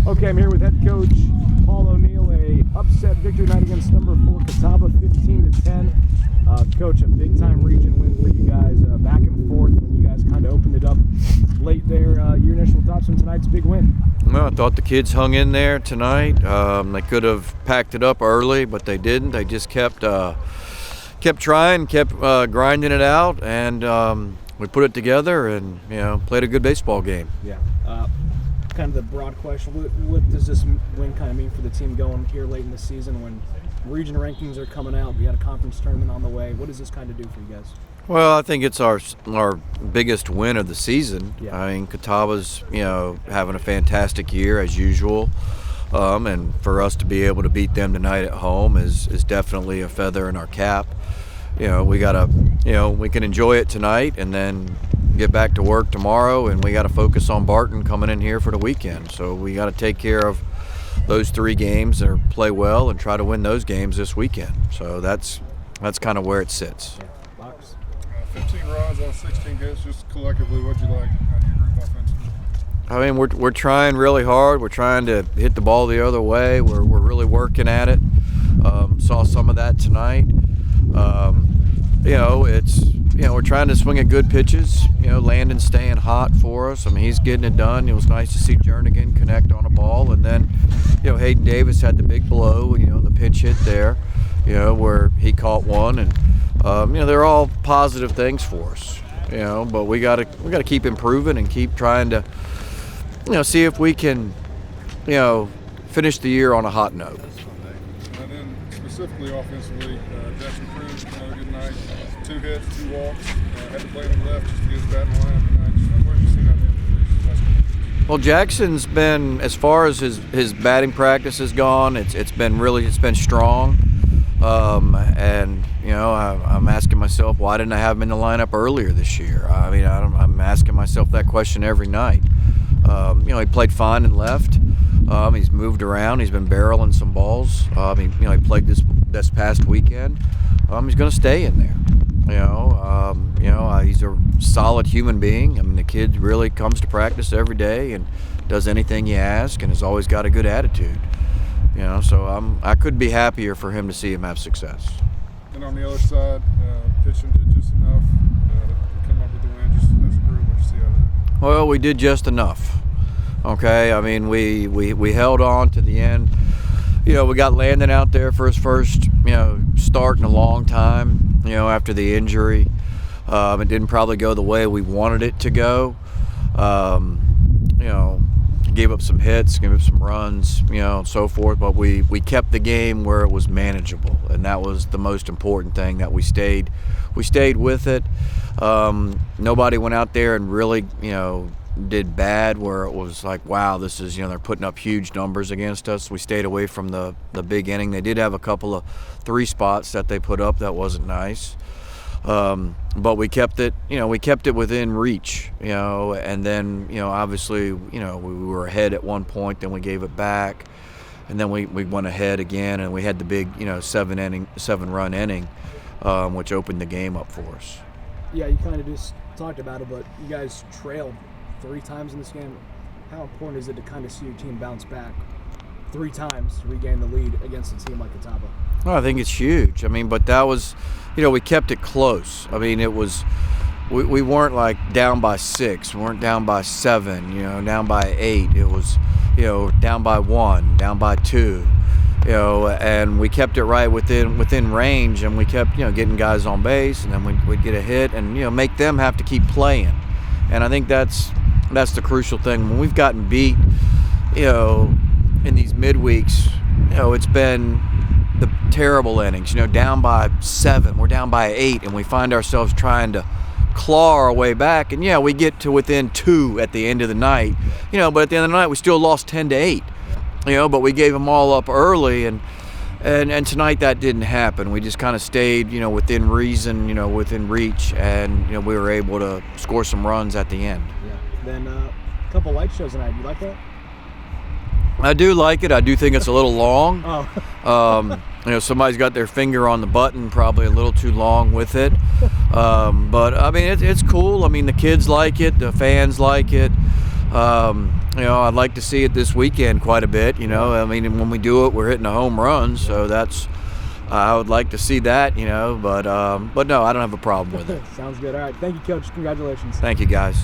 Okay, I'm here with head coach Paul O'Neill. A upset victory night against number 4 Catawba, 15-10. Coach, a big-time region win for you guys, back and forth when you guys kind of opened it up late there. Your initial thoughts on tonight's big win? Well, I thought the kids hung in there tonight. They could have packed it up early, but they didn't. They just kept trying, kept grinding it out, and we put it together and played a good baseball game. Yeah. Kind of the broad question, what does this win kind of mean for the team going here late in the season when region rankings are coming out? We got a conference tournament on the way. What does this kind of do for you guys? Well, I think it's our biggest win of the season. Yeah. I mean, Catawba's having a fantastic year as usual, and for us to be able to beat them tonight at home is definitely a feather in our cap. We gotta we can enjoy it tonight and then get back to work tomorrow, and we got to focus on Barton coming in here for the weekend. So we got to take care of those 3 games or play well and try to win those games this weekend. So that's kind of where it sits. Yeah. Box. 15 runs on 16 hits. Just collectively, what'd you like out of your group offensively? I mean, we're trying really hard. We're trying to hit the ball the other way. We're really working at it. Saw some of that tonight. We're trying to swing at good pitches. Landon staying hot for us. I mean, he's getting it done. It was nice to see Jernigan connect on a ball, and then, Hayden Davis had the big blow, the pinch hit there, where he caught one, and they're all positive things for us. But we gotta keep improving and keep trying to, see if we can, finish the year on a hot note. And then specifically offensively, Jackson Cruz, another good night. 2 hits, 2 walks. Had to play him left just to get his bat in the lineup tonight. What have you seen out of him? Well, Jackson's been, as far as his batting practice has gone, it's been strong. I'm asking myself, why didn't I have him in the lineup earlier this year? I mean, I'm asking myself that question every night. He played fine and left. He's moved around. He's been barreling some balls. He played this past weekend. He's going to stay in there. He's a solid human being. I mean, the kid really comes to practice every day and does anything you ask, and has always got a good attitude. So I couldn't be happier for him to see him have success. And on the other side, pitching did just enough to come up with the win. Just as a group, what you see out of that? Well, we did just enough. Okay, I mean, we held on to the end. We got Landon out there for his first, start in a long time, after the injury. It didn't probably go the way we wanted it to go. Gave up some hits, gave up some runs, and so forth, but we kept the game where it was manageable, and that was the most important thing, that we stayed with it. Nobody went out there and really, did bad where it was like, wow, this is, they're putting up huge numbers against us. We stayed away from the big inning. They did have a couple of 3 spots that they put up that wasn't nice. But we kept it within reach, and then, obviously, we were ahead at one point, then we gave it back, and then we went ahead again, and we had the big, 7-run inning, which opened the game up for us. Yeah, you kind of just talked about it, but you guys trailed 3 times in this game. How important is it to kind of see your team bounce back 3 times to regain the lead against a team like Catawba? Well, I think it's huge. I mean, but that was, we kept it close. I mean, it was, we weren't like down by 6, we weren't down by 7, down by 8. It was, down by 1, down by 2, and we kept it right within range, and we kept, getting guys on base, and then we'd get a hit, and make them have to keep playing. And I think that's the crucial thing. When we've gotten beat, in these midweeks, it's been the terrible innings, down by 7, we're down by 8, and we find ourselves trying to claw our way back, and we get to within 2 at the end of the night, but at the end of the night we still lost 10-8, but we gave them all up early, and tonight that didn't happen. We just kind of stayed, within reason, within reach, and we were able to score some runs at the end. Yeah. Then a couple light shows tonight. You like that? I do like it. I do think it's a little long. Oh. Somebody's got their finger on the button, probably a little too long with it. But I mean, it's cool. I mean, the kids like it, the fans like it. You know, I'd like to see it this weekend quite a bit. You know, I mean, when we do it, we're hitting a home run, so that's. I would like to see that, you know, but no, I don't have a problem with it. Sounds good. All right, thank you, Coach. Congratulations. Thank you, guys.